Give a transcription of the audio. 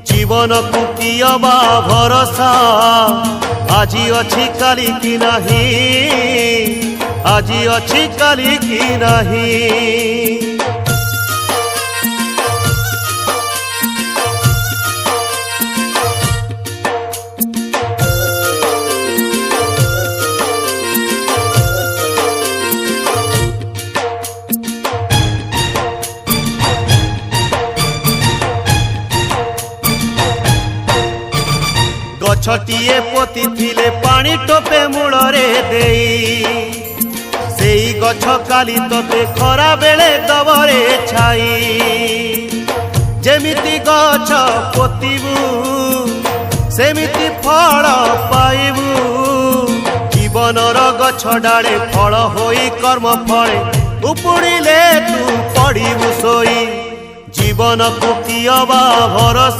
जीवन को कियबा भरोसा आजी अच्छी काली की नहीं, आजी अच्छी काली की नहीं। गछटिए पोती थिले पानी टोपे मूड़े देई, सेई गछ काली तोते खरा बेले दबरे छाई। जेमिति गछ पोतीबू सेमिति फल पाइबू, जीवनर गछ डाले फल होई कर्म फले उपुड़िले तू पड़िबू सोई। जीवन को कियबा भरोसा